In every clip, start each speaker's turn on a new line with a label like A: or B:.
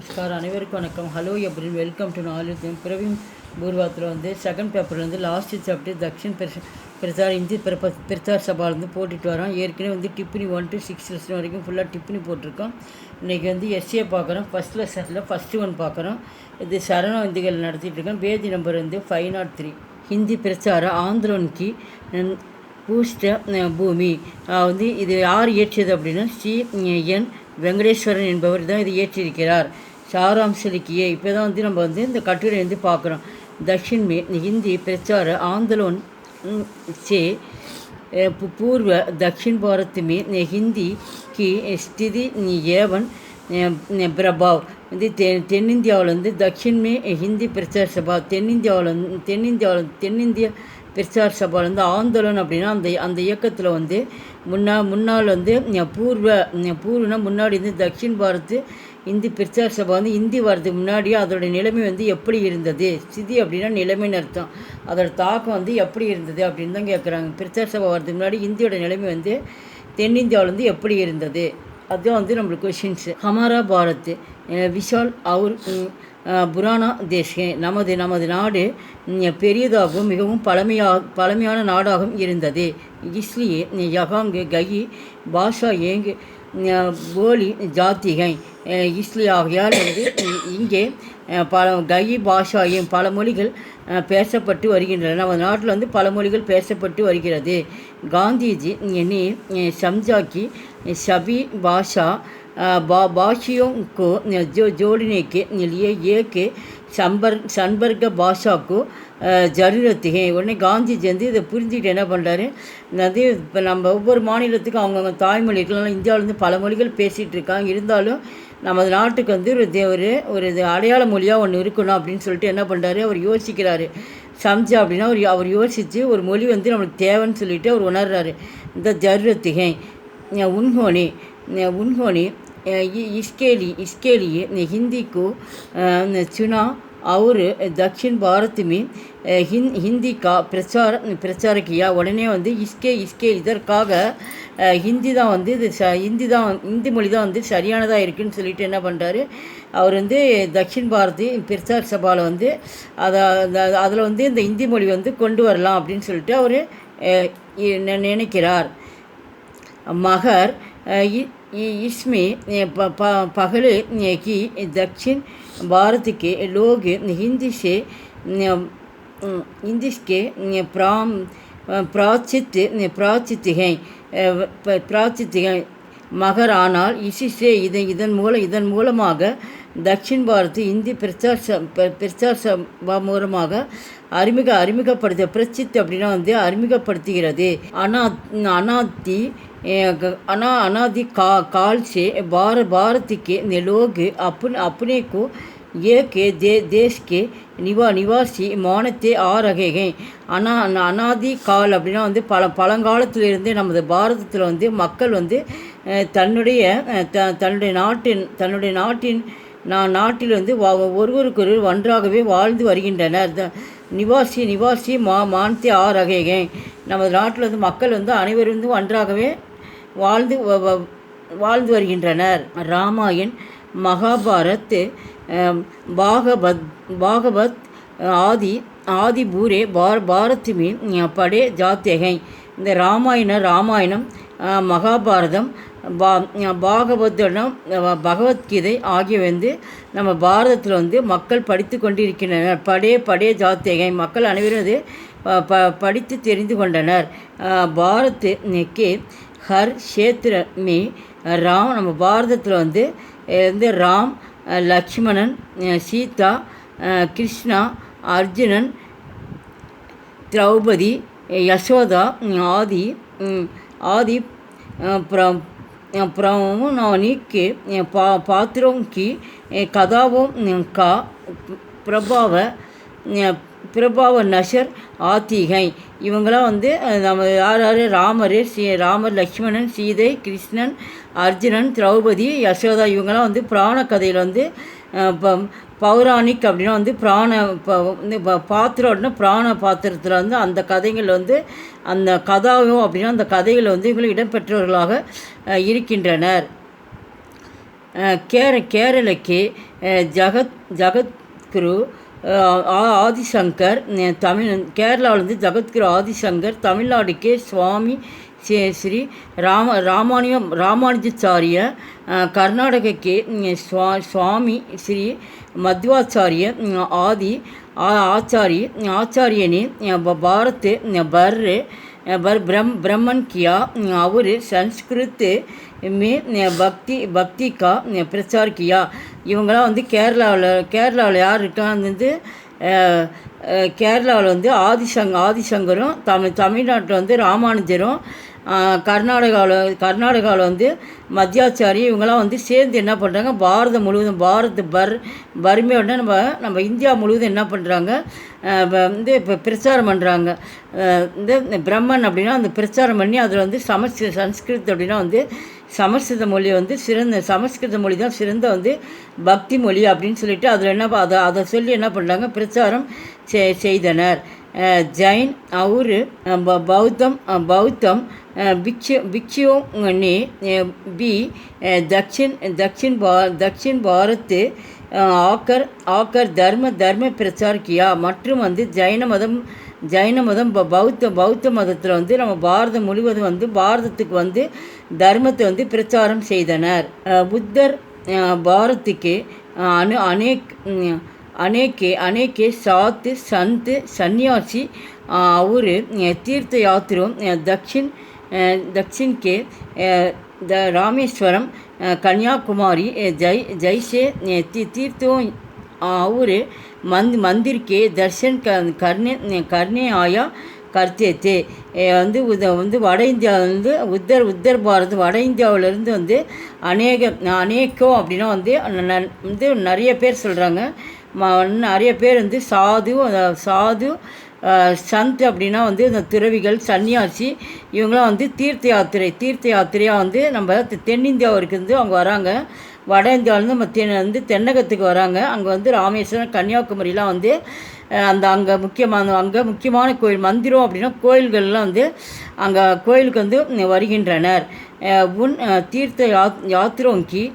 A: நமஸ்கார் அனைவருக்கும் வணக்கம். Hello everyone, welcome to knowledge. Praveen பூர்வாத்தில் வந்து செகண்ட் பேப்பர்லேருந்து லாஸ்ட்டு சாப்டர் தக்ஷின் பிரச்சார் இந்தி பிரச்சார் சபாலேருந்து போட்டுட்டு வரோம். ஏற்கனவே வந்து டிப்னி 1 to 6 லெசன் வரைக்கும் ஃபுல்லாக டிப்னி போட்டிருக்கோம். இன்றைக்கி வந்து எஸ்ஏ பார்க்குறோம். ஃபஸ்ட் லெசனில் ஃபஸ்ட்டு 1 பார்க்குறோம். இது சரண இந்திகள் நடத்திட்டுருக்கோம். பேஜ் நம்பர் வந்து 503. ஹிந்தி பிரச்சார ஆந்திரோன்கி பூஷ்ட பூமி வந்து இது யார் இயற்றியது அப்படின்னா CN வெங்கடேஸ்வரன் என்பவர் தான் இது இயற்றியிருக்கிறார். சாராம்சலிக்கியே இப்போ தான் வந்து நம்ம வந்து இந்த கட்டுரை வந்து பார்க்குறோம். दक्षिण में हिंदी प्रचार आंदोलन से पूर्व दक्षिण भारत में हिंदी की स्थिति एवं प्रभाव வந்து தென்னிந்தியாவிலேருந்து தக்ஷின் மே ஹிந்தி பிரச்சார் சபா தென்னிந்திய பிரச்சார் சபாலேருந்து ஆந்தோலன் அப்படின்னா அந்த இயக்கத்தில் வந்து முன்னால் வந்து பூர்வனா முன்னாடி வந்து தக்ஷின் பாரத் இந்தி பிரச்சார் சபா வந்து இந்தி வரதுக்கு முன்னாடி அதோட நிலைமை வந்து எப்படி இருந்தது, ஸ்திதி அப்படின்னா நிலைமைன்னு அர்த்தம். அதோட தாக்கம் வந்து எப்படி இருந்தது அப்படின்னு தான் கேட்குறாங்க. பிரச்சார் சபா வரதுக்கு முன்னாடி இந்தியோட நிலைமை வந்து தென்னிந்தியாவில் வந்து எப்படி இருந்தது, அதுதான் வந்து நம்மளுக்கு கொஷின்ஸு. ஹமாரா பாரத் விஷால் அவர் புராணா தேசே நமது நாடு பெரியதாகவும் மிகவும் பழமையான நாடாகவும் இருந்தது. இஸ்லியே யகாங்கு கயி பாஷா ஏங்கு போலி ஜாத்திகை இஸ்லி ஆகையால் வந்து இங்கே கயி பாஷாயும் பல மொழிகள் பேசப்பட்டு வருகின்றன. நமது நாட்டில் வந்து பல மொழிகள் பேசப்பட்டு வருகிறது. காந்திஜி ने समझा कि सभी भाषा भाषियों को जोड़ने के लिए एक संपर्क भाषा को ஜரூரத்து உடனே காந்திஜி வந்து இதை புரிஞ்சுக்கிட்டு என்ன பண்ணுறாரு, அது இப்போ நம்ம ஒவ்வொரு மாநிலத்துக்கும் அவங்கவுங்க தாய்மொழிகள்லாம் இந்தியாவிலேருந்து பல மொழிகள் பேசிகிட்டு இருக்காங்க. இருந்தாலும் நமது நாட்டுக்கு வந்து ஒரு அடையாள மொழியாக ஒன்று இருக்கணும் அப்படின்னு சொல்லிட்டு என்ன பண்ணுறாரு, அவர் யோசிக்கிறாரு. சம்ஜா அப்படின்னா அவர் யோசித்து ஒரு மொழி வந்து நம்மளுக்கு தேவைன்னு சொல்லிட்டு அவர் உணர்றாரு. இந்த ஜரூரத்துகை उन्होंने इसके लिए हिंदी को चुना और दक्षिण भारत में हिंदी का प्रचार किया. உடனே வந்து इसके இதற்காக ஹிந்தி தான் வந்து இந்தி மொழி தான் வந்து சரியானதாக இருக்குதுன்னு சொல்லிட்டு என்ன பண்ணுறாரு, அவர் வந்து தக்ஷின் பாரதி பிரச்சார் சபாவில் வந்து அதில் வந்து இந்த இந்தி மொழி வந்து கொண்டு வரலாம் அப்படின்னு சொல்லிட்டு அவர் நினைக்கிறார். மகர் इसमें पहले कि दक्षिण भारत के लोग हिंदी के प्राचित हैं मगर ஆனால் इसी இதன் மூலமாக தக்ஷின் பாரத் இந்தி பிரச்சார் சபா மூலமாக அறிமுகப்படுத்த பிரச்சித் அப்படின்னா வந்து அறிமுகப்படுத்துகிறது. अनादि काल से भारत के लोग अपने को एक देश के निवासी मानते आ रहे हैं. அனாதி கால் அப்படின்னா வந்து பழங்காலத்திலிருந்தே நமது பாரதத்தில் வந்து மக்கள் வந்து தன்னுடைய நாட்டில் வந்து ஒருவருக்கொருவர் ஒன்றாகவே வாழ்ந்து வருகின்றனர். நிவாசி மானத்தே ஆ ரகே நமது நாட்டில் வந்து மக்கள் வந்து அனைவரும் வந்து ஒன்றாகவே வாழ்ந்து வருகின்றனர். ராமாயண் மகாபாரத் பாகவத் ஆதி பூரே பாரத் में படே ஜாத்தேகை. இந்த ராமாயணம் மகாபாரதம் பாகவதம் பகவத்கீதை ஆகியவை வந்து நம்ம பாரதத்தில் வந்து மக்கள் படித்து கொண்டிருக்கின்றனர். படே ஜாத்தேகை மக்கள் அனைவரும் அது படித்து தெரிந்து கொண்டனர். பாரத் கே ஹர் க்ஷேத்ர மே ராம் நம்ம பாரதத்தில் வந்து ராம், லக்ஷ்மணன், சீதா, கிருஷ்ணா, அர்ஜுனன், திரௌபதி, யசோதா आदि प्रमाणिक पात्रों की कथाओं का பிரபாவ நஷர் ஆத்திகை இவங்களாம் வந்து நம்ம யார் ராமர், லக்ஷ்மணன், சீதை, கிருஷ்ணன், அர்ஜுனன், திரௌபதி, யசோதா இவங்களாம் வந்து புராண கதையில் வந்து பௌராணிக் அப்படின்னா வந்து பாத்திரம்னா புராண பாத்திரத்தில் வந்து அந்த கதைகள் வந்து அந்த கதாவும் அப்படின்னா அந்த கதைகள் வந்து இவங்களும் இடம்பெற்றவர்களாக இருக்கின்றனர். கேரளಕ್ಕೆ ஜகத்குரு ஆதிசங்கர், கேரளாவிலேருந்து ஜகத்குரு ஆதிசங்கர், தமிழ்நாடுக்கே சுவாமி ஸ்ரீ ராமானுஜாச்சாரிய, கர்நாடகಕ್ಕೆ சுவாமி ஸ்ரீ மಧ್ವಾಚಾರ್ಯ ஆச்சாரியனே பாரத் ब्रह्मन किया और संस्कृत में भक्ति का प्रचार किया. இவங்களாம் வந்து கேரளாவில் யார் இருக்காங்க வந்து கேரளாவில் வந்து ஆதிசங்கரும், தமிழ்நாட்டில் வந்து ராமானுஜரும், கர்நாடகாவில் வந்து மத்தியாச்சாரி, இவங்களாம் வந்து சேர்ந்து என்ன பண்ணுறாங்க, பாரதம் முழுவதும் பர்மையோட நம்ம இந்தியா முழுவதும் என்ன பண்ணுறாங்க வந்து இப்போ பிரச்சாரம் பண்ணுறாங்க. இந்த பிரம்மன் அப்படின்னா அந்த பிரச்சாரம் பண்ணி அதில் வந்து சமஸ்கிருத் அப்படின்னா வந்து சமஸ்கிருத மொழி வந்து சமஸ்கிருத மொழி தான் சிறந்த வந்து பக்தி மொழி அப்படின்னு சொல்லிட்டு அதில் என்ன அதை சொல்லி என்ன பண்ணுறாங்க, பிரச்சாரம் செய்தனர். ஜைன் और बौद्धम भिक्षुओं ने भी दक्षिण भारत आकर धर्म प्रचार किया. மற்றும் வந்து ஜைன மதம் பௌத்த மதத்தில் வந்து நம்ம பாரதம் முழுவதும் வந்து பாரதத்துக்கு வந்து தர்மத்தை வந்து பிரச்சாரம் செய்தனர். புத்தர் பாரத்துக்கு अनेके सात संत सन्यासी और तीर्थ यात्रों दक्षिण के रामेश्वरम, कन्याकुमारी जैसे तीर्थों और मंदिर के दर्शन करने आया करते थे. வந்து வட இந்தியாவிலேருந்து உத்தர் பாரத் வட இந்தியாவிலேருந்து வந்து அநேகம் அப்படின்னா வந்து நிறைய பேர் சொல்கிறாங்க. நிறைய பேர் வந்து சாது சந்த் அப்படின்னா வந்து இந்த துறவிகள், சன்னியாசி, இவங்களாம் வந்து தீர்த்த யாத்திரையாக வந்து நம்ம தென்னிந்தியாவிற்கு வந்து அவங்க வராங்க. வட இந்தியாவிலேருந்து நம்ம வந்து தென்னகத்துக்கு வராங்க. அங்கே வந்து ராமேஸ்வரம், கன்னியாகுமரிலாம் வந்து அங்கே முக்கியமான கோயில் மந்திரம் அப்படின்னா கோயில்கள்லாம் வந்து அங்கே கோயிலுக்கு வந்து வருகின்றனர். உன் தீர்த்த யாத்திரோங்கி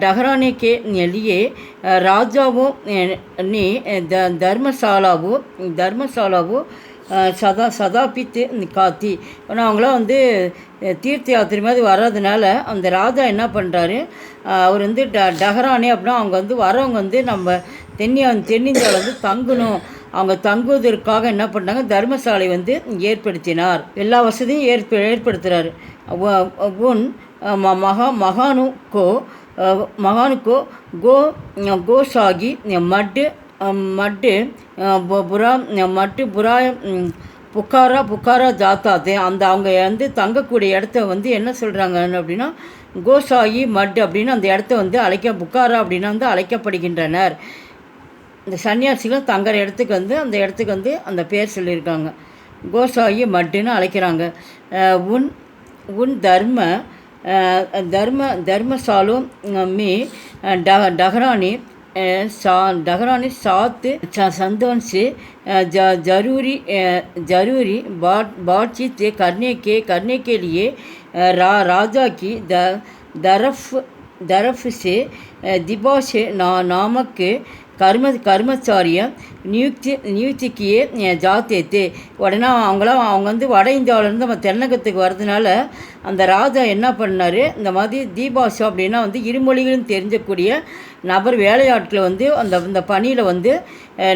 A: डहराने के लिए राजाओं ने धर्मशालावो சதாபித்து காத்தி. ஆனால் அவங்களாம் வந்து தீர்த்த யாத்திரை மாதிரி வர்றதுனால அந்த ராஜா என்ன பண்ணுறாரு, அவர் வந்து டஹரானே அப்படின்னா அவங்க வந்து வரவங்க வந்து நம்ம தென்னிந்தியாவில் வந்து தங்கணும், அவங்க தங்குவதற்காக என்ன பண்ணாங்க, தர்மசாலை வந்து ஏற்படுத்தினார். எல்லா வசதியும் ஏற்படுத்துகிறார். உன் மகானுக்கோ கோசாகி மட்டு புக்காரா ஜாத்தாத்தே. அந்த அவங்க வந்து தங்கக்கூடிய இடத்த வந்து என்ன சொல்கிறாங்க அப்படின்னா கோசாயி மட் அப்படின்னு அந்த இடத்த வந்து புக்காரா அப்படின்னா வந்து அழைக்கப்படுகின்றனர். இந்த சன்னியாசிகள் தங்குற இடத்துக்கு வந்து அந்த இடத்துக்கு வந்து அந்த பேர் சொல்லியிருக்காங்க, கோசாயி மட்டுன்னு அழைக்கிறாங்க. உன் धर्मशालों में डहराने साथ संतों से जरूरी बातचीत करने के लिए राजा की तरफ से दिबाश नामक कर्मचारिय நியுக்தி கியே ஜாத்தேத்தே. உடனே அவங்க வந்து வட இந்தியாவிலேருந்து நம்ம தென்னகத்துக்கு வர்றதுனால அந்த ராஜா என்ன பண்ணார், இந்த மாதிரி தீபாஷா அப்படின்னா வந்து இருமொழிகளும் தெரிஞ்சக்கூடிய நபர் வேலையாட்களை வந்து அந்த பணியில் வந்து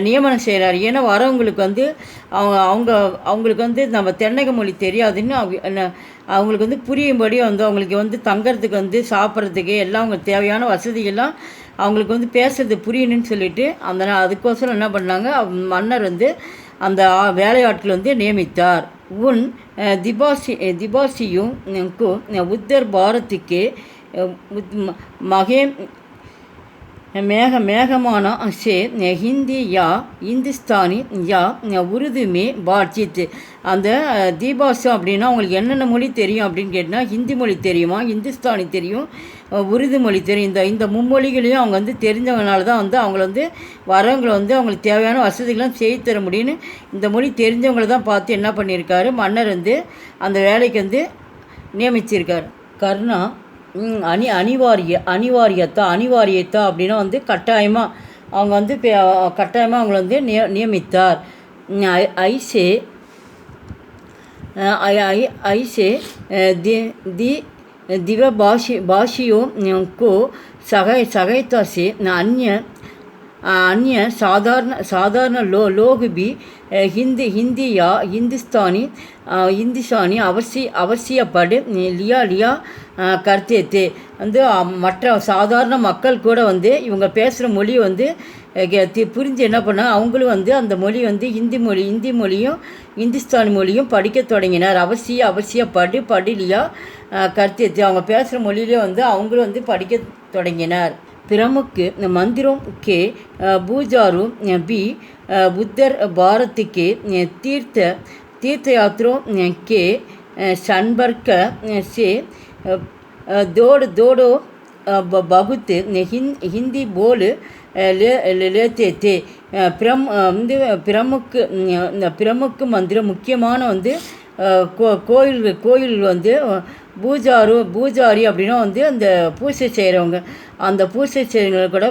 A: நியமனம் செய்கிறார். ஏன்னா வரவங்களுக்கு வந்து அவங்களுக்கு வந்து நம்ம தென்னக மொழி தெரியாதுன்னு அவங்களுக்கு வந்து புரியும்படி வந்து அவங்களுக்கு வந்து தங்கறதுக்கு வந்து சாப்பிட்றதுக்கு எல்லாம் அவங்க தேவையான வசதிகள்லாம் அவங்களுக்கு வந்து பேசுறது புரியணும்னு சொல்லிட்டு அதுக்கோசரம் என்ன பண்ணாங்க, மன்னர் வந்து அந்த வேலையாட்கள் வந்து நியமித்தார். உன் திபாசியும் உத்தர் பாரத்துக்கு மேகமான से हिंदी या हिंदुस्तानी या उर्दू में बातचीत. அந்த தீபாஷா அப்படின்னா அவங்களுக்கு என்னென்ன மொழி தெரியும் அப்படின்னு கேட்டால் ஹிந்தி மொழி தெரியுமா, ஹிந்துஸ்தானி தெரியும், உருது மொழி தெரியும். இந்த மும்மொழிகளையும் அவங்க வந்து தெரிஞ்சவங்கனால தான் வந்து அவங்கள வந்து வரவங்களை வந்து அவங்களுக்கு தேவையான வசதிகள்லாம் செய்து தர முடியும்னு இந்த மொழி தெரிஞ்சவங்களை தான் பார்த்து என்ன பண்ணியிருக்காரு, மன்னர் வந்து அந்த வேலைக்கு வந்து நியமிச்சிருக்கார். அனிவாரியத்தா அப்படின்னா வந்து கட்டாயமாக அவங்க வந்து கட்டாயமாக அவங்கள வந்து நியமித்தார். ஐசே ऐसे दिव्य भाषियों को सहायता से अन्य साधारण लोग भी हिंदी या हिंदुस्तानी அவசியப்படு लिया करते थे. வந்து மற்ற சாதாரண மக்கள் கூட வந்து இவங்க பேசுகிற மொழி வந்து புரிஞ்சு என்ன பண்ணால் அவங்களும் வந்து அந்த மொழி வந்து ஹிந்தி மொழியும் இந்துஸ்தானி மொழியும் படிக்க தொடங்கினார். படு லியா करते थे. அவங்க பேசுகிற மொழியிலே வந்து அவங்களும் வந்து படிக்க தொடங்கினார். प्रमुख मंदिरों के पूजारू भी उत्तर भारत के तीर्थयात्रों के संपर्क से दौड़ो बहुत हिंदी बोल लेते थे. பிரமுख மந்திரம் முக்கியமான வந்து கோயில் வந்து பூஜாரி அப்படின்னா வந்து அந்த பூஜை செய்கிறவங்க, அந்த பூஜை செய்கிறவங்க கூட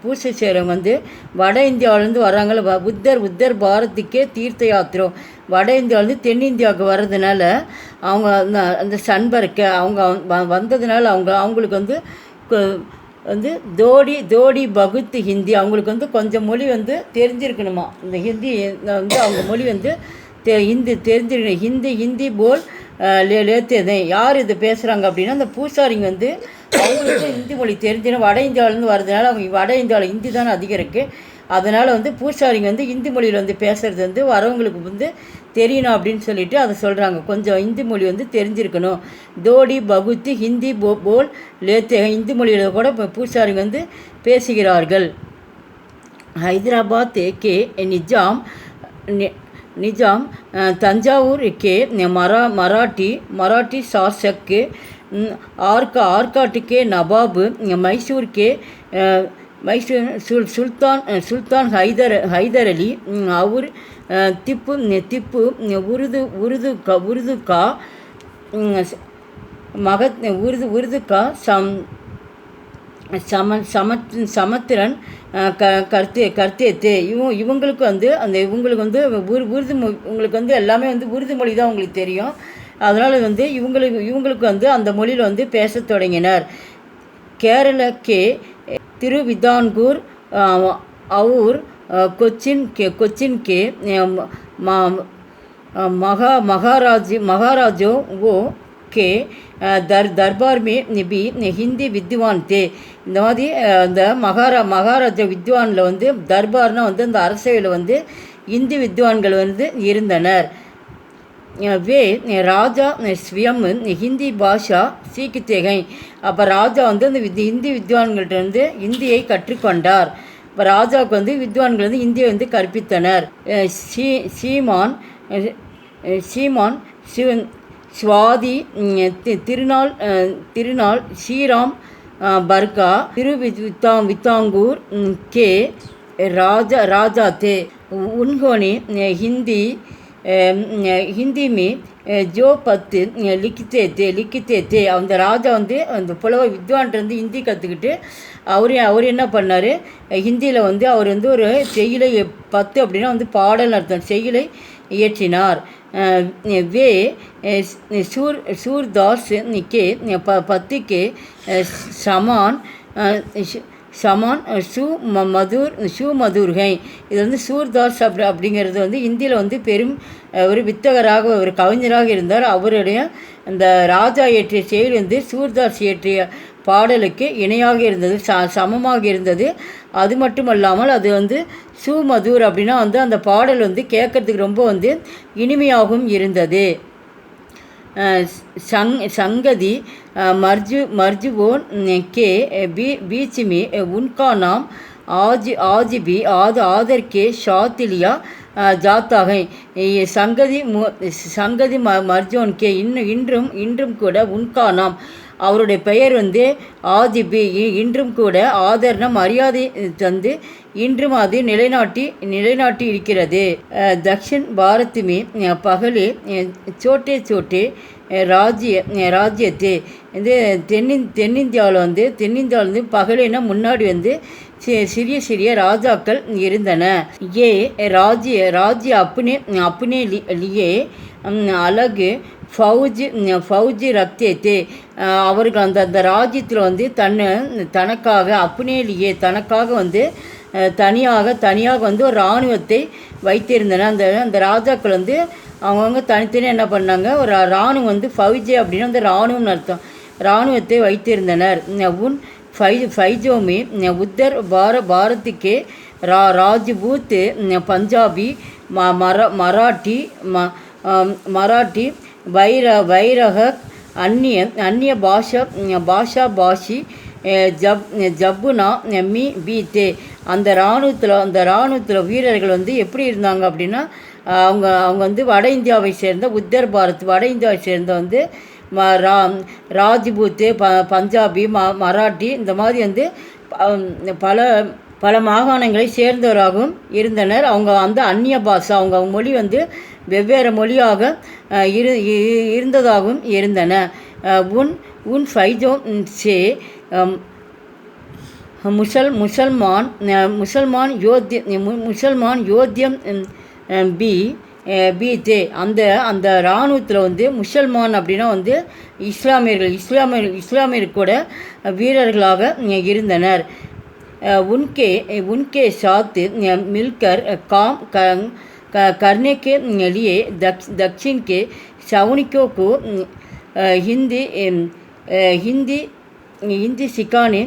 A: பூஜை செய்கிறவங்க வந்து வட இந்தியாவிலேருந்து வர்றாங்கள. உத்தர் பாரத்துக்கே தீர்த்த யாத்திரம் வட இந்தியாவிலேருந்து தென்னிந்தியாவுக்கு வர்றதுனால அவங்க அந்த சன்பர்க்க அவங்க வந்ததுனால அவங்களுக்கு வந்து வந்து தோடி பகுத்து ஹிந்தி அவங்களுக்கு வந்து கொஞ்சம் மொழி வந்து தெரிஞ்சிருக்கணுமா. இந்த ஹிந்தி வந்து அவங்க மொழி வந்து தெரிஞ்சிருக்கணும். ஹிந்தி போல் லேத்தேதே. யார் இது பேசுகிறாங்க அப்படின்னா அந்த பூசாரிங்க வந்து அவங்களுக்கு ஹிந்தி மொழி தெரிஞ்சுன்னா வட இந்தியாவிலேருந்து வர்றதுனால அவங்க வட இந்தியாவில் ஹிந்தி தானே அதிகம் இருக்குது. அதனால் வந்து பூசாரிங்க வந்து ஹிந்தி மொழியில் வந்து பேசுகிறது வந்து வரவங்களுக்கு வந்து தெரியணும் அப்படின்னு சொல்லிட்டு அதை சொல்கிறாங்க. கொஞ்சம் ஹிந்தி மொழி வந்து தெரிஞ்சிருக்கணும். தோடி பகுத்து ஹிந்தி போல் லேத்தே. ஹிந்தி மொழியில் கூட இப்போ பூசாரிங்க வந்து பேசுகிறார்கள். ஹைதராபாத் கே निजाम तंजावुर के मराठी शासक आरकाट के नवाब मैसूर सुल्तान हैदर अली और तिप्पू उर्दू का சமத்திரன் கர்த்தே தே. இவங்களுக்கு வந்து இவங்களுக்கு வந்து உங்களுக்கு வந்து எல்லாமே வந்து உருது மொழி தான் உங்களுக்கு தெரியும். அதனால் வந்து இவங்களுக்கு வந்து அந்த மொழியில் வந்து பேச தொடங்கினார். கேரளக்கே திருவிதான்கூர் और कोचिन के महाराजों के दरबार में भी हिंदी विद्वान थे. இந்த மாதிரி அந்த மகாராஜா வித்வானில் வந்து தர்பார்னால் வந்து அந்த அரசவையில் வந்து இந்தி வித்வான்கள் வந்து இருந்தனர். வே ராஜா ஸ்வயம் ஹிந்தி பாஷா சீக்கித்தேகை. அப்போ ராஜா வந்து அந்த ஹிந்தி வித்வான்கள்ட்ட வந்து இந்தியை கற்றுக்கொண்டார். இப்போ ராஜாவுக்கு வந்து வித்வான்கள் வந்து இந்தியை வந்து கற்பித்தனர். சீமான் சுவாதி திருநாள் ஸ்ரீராம் बरका वितांगूर के राजा थे. उन्होंने हिंदी में जो पत्ते लिखते थे அந்த ராஜா வந்து அந்த புலவர் வித்வான்ட்டு வந்து ஹிந்தி கற்றுக்கிட்டு அவர் என்ன பண்ணார், ஹிந்தியில் வந்து அவர் வந்து ஒரு செய்யுளை 10 அப்படின்னா வந்து பாடல் அர்த்தம் செய்யுளை இயற்றினார். वे सूरदास के पति के समान சுமதுர்கை. இது வந்து சூர்தாஸ் அப்படிங்கிறது வந்து இந்தியில் வந்து பெரும் ஒரு வித்தகராக ஒரு கவிஞராக இருந்தார். அவருடைய அந்த ராஜா இயற்றிய செயல் வந்து சூர்தாஸ் இயற்றிய பாடலுக்கு இணையாக இருந்தது, சமமாக இருந்தது. அது மட்டுமல்லாமல் அது வந்து சுமதுர் அப்படின்னா வந்து அந்த பாடல் வந்து கேட்கறதுக்கு ரொம்ப வந்து இனிமையாகவும் இருந்தது. संगति मर्जुओं के बीच में उनका नाम आज भी आदर के साथ लिया जाता है। संगति मर्जोन के இன்றும் கூட உன்கா நாம் அவருடைய பெயர் வந்து ஆதிபி இன்றும் கூட ஆதரணம் மரியாதை தந்து இன்றும் அது நிலைநாட்டி இருக்கிறது. தக்ஷின் பாரத் में பகலே சோட்டே சோட்டே ராஜ்யத்தை வந்து தென்னிந்தியாவில் வந்து பகலேன்னா முன்னாடி வந்து சிறிய ராஜாக்கள் இருந்தன. ஏ ராஜ்ய अपने लिए அழகு ஃபௌஜி ரக்தேத்தே அவர்கள் அந்த ராஜ்யத்தில் வந்து தனக்காக அப்புனேலியே தனக்காக வந்து தனியாக வந்து ஒரு இராணுவத்தை வைத்திருந்தன. அந்த ராஜாக்கள் வந்து அவங்கவுங்க தனித்தனியாக என்ன பண்ணாங்க, ஒரு இராணுவம் வந்து ஃபௌஜி அப்படின்னா அந்த இராணுவம்னு அர்த்தம், இராணுவத்தை வைத்திருந்தனர். உன் ஃபைஜோமி உத்தர் பாரத்துக்கே ராஜ்பூத் பஞ்சாபி மராட்டி வைரக அந்நிய பாஷி ஜப்புனா மீ பீத்தே அந்த இராணுவத்தில் வீரர்கள் வந்து எப்படி இருந்தாங்க அப்படின்னா, அவங்க வந்து வட இந்தியாவை சேர்ந்த உத்தர் பாரத் வட இந்தியாவை சேர்ந்த வந்து ராஜ்பூத்து பஞ்சாபி மராட்டி இந்த மாதிரி வந்து பல மாகாணங்களை சேர்ந்தவராகவும் இருந்தனர். அவங்க வந்து அந்நிய பாஷா அவங்க மொழி வந்து வெவ்வேறு மொழியாக இருந்ததாகவும் இருந்தன. உன் ஃபைஜோ சே முசல்மான் யோத்தியம் பீத்தே அந்த இராணுவத்தில் வந்து முசல்மான் அப்படின்னா வந்து இஸ்லாமியர்கள் கூட வீரர்களாக இருந்தனர். उनके साथ मिलकर काम करने के लिए दक्षिण के सैनिकों को हिंदी सिखाने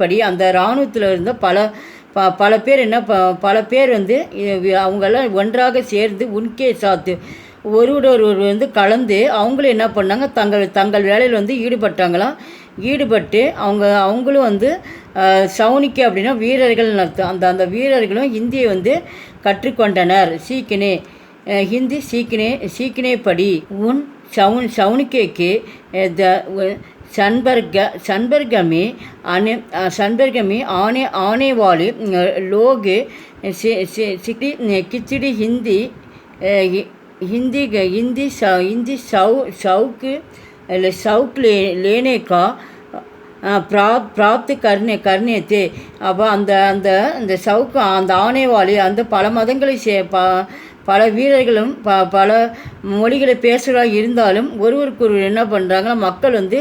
A: पड़ी அந்த இராணுவத்தில் இருந்த பல பேர் வந்து அவங்கெல்லாம் ஒன்றாக சேர்ந்து உன்கே சாத்து ஒருவர் வந்து கலந்து அவங்களும் என்ன பண்ணாங்க, தங்கள் வேலையில் வந்து ஈடுபட்டு அவங்களும் வந்து சவுனிக்கு அப்படின்னா வீரர்கள் அர்த்தம். அந்த வீரர்களும் ஹிந்தியை வந்து கற்றுக்கொண்டனர். ஹிந்தி சீக்கினே படி உன் சவுனிக்கு संपर्ग में आने वाले लोग खिचड़ी हिंदी शौक लेने का प्राप्त करने थे. அப்போ அந்த சவுக்கு அந்த ஆணைவாளி அந்த பல மதங்களை பல வீரர்களும் பல மொழிகளை பேசுகிறதாக இருந்தாலும் ஒருவருக்கொருவர் என்ன பண்ணுறாங்கன்னா, மக்கள் வந்து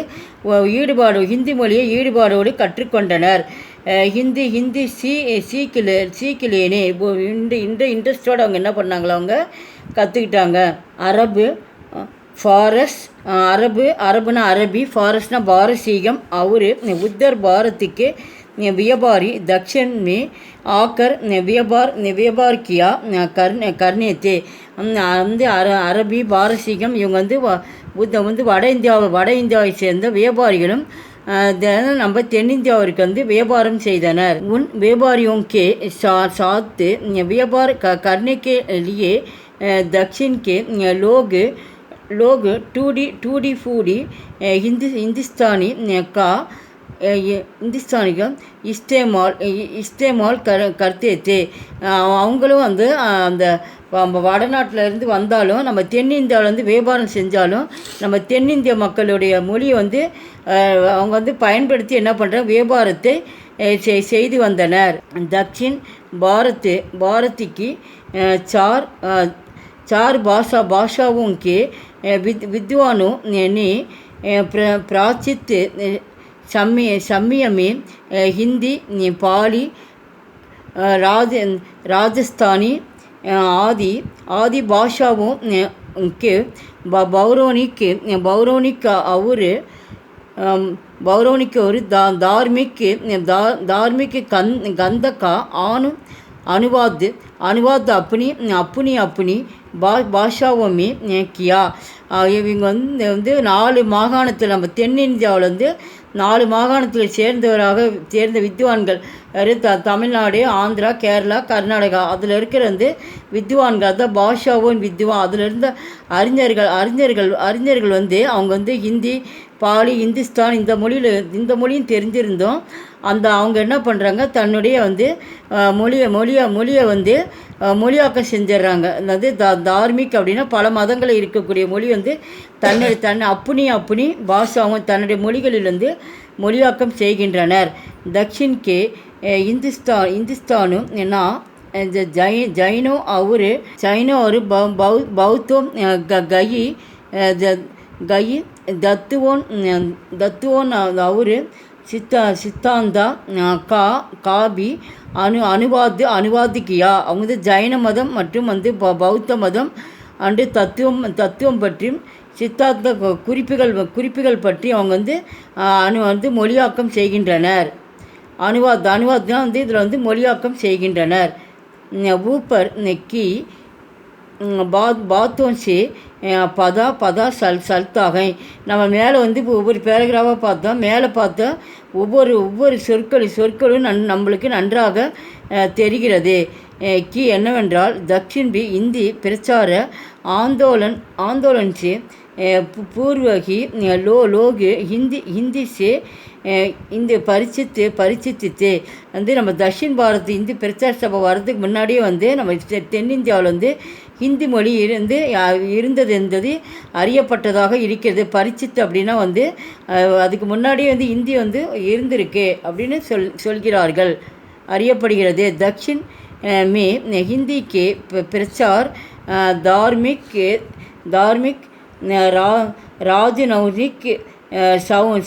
A: ஹிந்தி மொழியை ஈடுபாடோடு கற்றுக்கொண்டனர். ஹிந்தி சீக்கிலேனே இந்த இன்ட்ரெஸ்டோடு அவங்க என்ன பண்ணாங்களோ அவங்க கற்றுக்கிட்டாங்க. அரபுனா அரபி, ஃபாரஸ்னா பாரசீகம். அவர் உத்தர் பாரத்துக்கு व्यापारी दक्षिण में आकर व्यापार किया करने थे. வந்து அரபி பாரசீகம் இவங்க வந்து வட இந்தியாவை சேர்ந்த வியாபாரிகளும் நம்ம தென்னிந்தியாவிற்கு வந்து வியாபாரம் செய்தனர். உன் வியாபாரிयों के साथ व्यापार करने के लिए दक्षिण के लोग टूडी फूडी हिंदुस्तानी का இஸ்தேமால் கர்த்தே. அவங்களும் வந்து அந்த வடநாட்டில் இருந்து வந்தாலும் நம்ம தென்னிந்தியாவில் வந்து வியாபாரம் செஞ்சாலும் நம்ம தென்னிந்திய மக்களுடைய மொழியை வந்து அவங்க வந்து பயன்படுத்தி என்ன பண்ணுறாங்க, வியாபாரத்தை செய்து வந்தனர். தக்ஷின் பாரத்துக்கு चार भाषाओं के विद्वानों ने प्राचित समय में हिंदी, पाली, राजस्थानी आदि भाषाओं के पौराणिक और धार्मिक गंध का अनुवाद अपनी भाषाओं में किया. இவங்க வந்து 4 மாகாணத்தில் நம்ம தென்னிந்தியாவில் வந்து 4 மாகாணத்தில் சேர்ந்த வித்வான்கள் தமிழ்நாடு, ஆந்திரா, கேரளா, கர்நாடகா அதில் இருக்கிற வந்து வித்வான்கள், அதான் பாஷாவும் வித்வான், அதில் இருந்த அறிஞர்கள் வந்து அவங்க வந்து ஹிந்தி, பாலி, இந்துஸ்தான் இந்த மொழியும் தெரிஞ்சிருந்தோம். அவங்க என்ன பண்ணுறாங்க, தன்னுடைய வந்து மொழியை வந்து மொழியாக்கம் செஞ்சிட்றாங்க. அதாவது தார்மிக் அப்படின்னா பல மதங்களில் இருக்கக்கூடிய மொழி வந்து தன்னை அப்படி பாஷாவும் தன்னுடைய மொழிகளிலிருந்து மொழியாக்கம் செய்கின்றனர். தக்ஷின் கே இந்துஸ்தானும் என்ன ஜைனோ ஒரு பௌத்தம் கயி தத்துவோன் அவரு சித்தாந்தா காபி அனுவாதிக்கியா. அவங்க வந்து ஜைன மதம் மற்றும் வந்து பௌத்த மதம் அண்டு தத்துவம் பற்றியும் சித்தாந்த குறிப்புகள் பற்றி அவங்க வந்து மொழியாக்கம் செய்கின்றனர். அனுவாதம் வந்து இதில் வந்து மொழியாக்கம் செய்கின்றனர். ஊப்பர் கி பாத்தோம் சே பதா சல்தாகை. நம்ம மேலே வந்து ஒவ்வொரு பேராகிராஃபாக பார்த்தோம். மேலே பார்த்தா ஒவ்வொரு சொற்களும் நம்மளுக்கு நன்றாக தெரிகிறது. கி என்னவென்றால் தக்ஷின் பி இந்தி பிரச்சார ஆந்தோலன் சே பூர்வகி லோக் ஹிந்தி சே இந்த பரிச்சித்து வந்து நம்ம தக்ஷின் பாரத் இந்தி பிரச்சார சபை வர்றதுக்கு முன்னாடியே வந்து நம்ம தென்னிந்தியாவில் வந்து ஹிந்தி மொழி இருந்தது என்பது அறியப்பட்டதாக இருக்கிறது. பரிச்சித்து அப்படின்னா வந்து அதுக்கு முன்னாடியே வந்து ஹிந்தி வந்து இருந்திருக்கு அப்படின்னு சொல்கிறார்கள், அறியப்படுகிறது. தக்ஷின் மே ஹிந்தி கே பிரச்சார் தார்மிக் राजनौनिक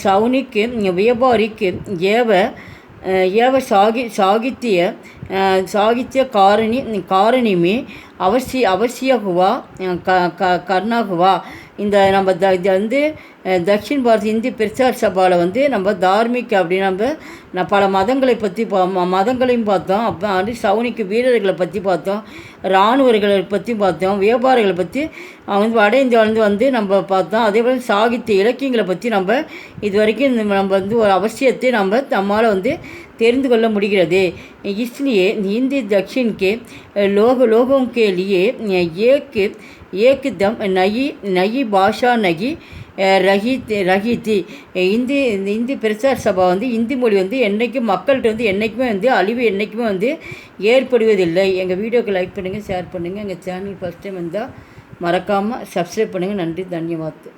A: सौनिक व्यापारिक एव साहित्य कारणी में அவசிய हुआ करना हुआ. இந்த நம்ம வந்து தக்ஷின் பாரத் இந்தி பிரச்சார சபாவில் வந்து நம்ம தார்மிக் அப்படின்னு நம்ம பல மதங்களை பற்றி மதங்களையும் பார்த்தோம். அப்போ வந்து சவுனிக்கு வீரர்களை பற்றி பார்த்தோம், இராணுவர்களை பற்றி பார்த்தோம், வியாபாரிகளை பற்றி வந்து வட இந்தியாவிலேருந்து வந்து நம்ம பார்த்தோம். அதே போல் சாகித்ய இலக்கியங்களை பற்றி நம்ம இது வரைக்கும் நம்ம வந்து ஒரு அவசியத்தை நம்மால் வந்து தெரிந்து கொள்ள முடிகிறது. इसलिए हिंदी दक्षिण के लोगों के लिए एकदम नई भाषा नहीं रही थी. இந்தி பிரச்சார சபா வந்து இந்தி மொழி வந்து என்றைக்கும் மக்கள்கிட்ட வந்து என்றைக்குமே வந்து அழிவு என்றைக்குமே வந்து ஏற்படுவதில்லை. எங்கள் வீடியோக்கு லைக் பண்ணுங்கள், ஷேர் பண்ணுங்கள். எங்கள் சேனல் ஃபஸ்ட் டைம் வந்தால் மறக்காமல் சப்ஸ்கிரைப் பண்ணுங்கள். நன்றி, தன்யவாத்.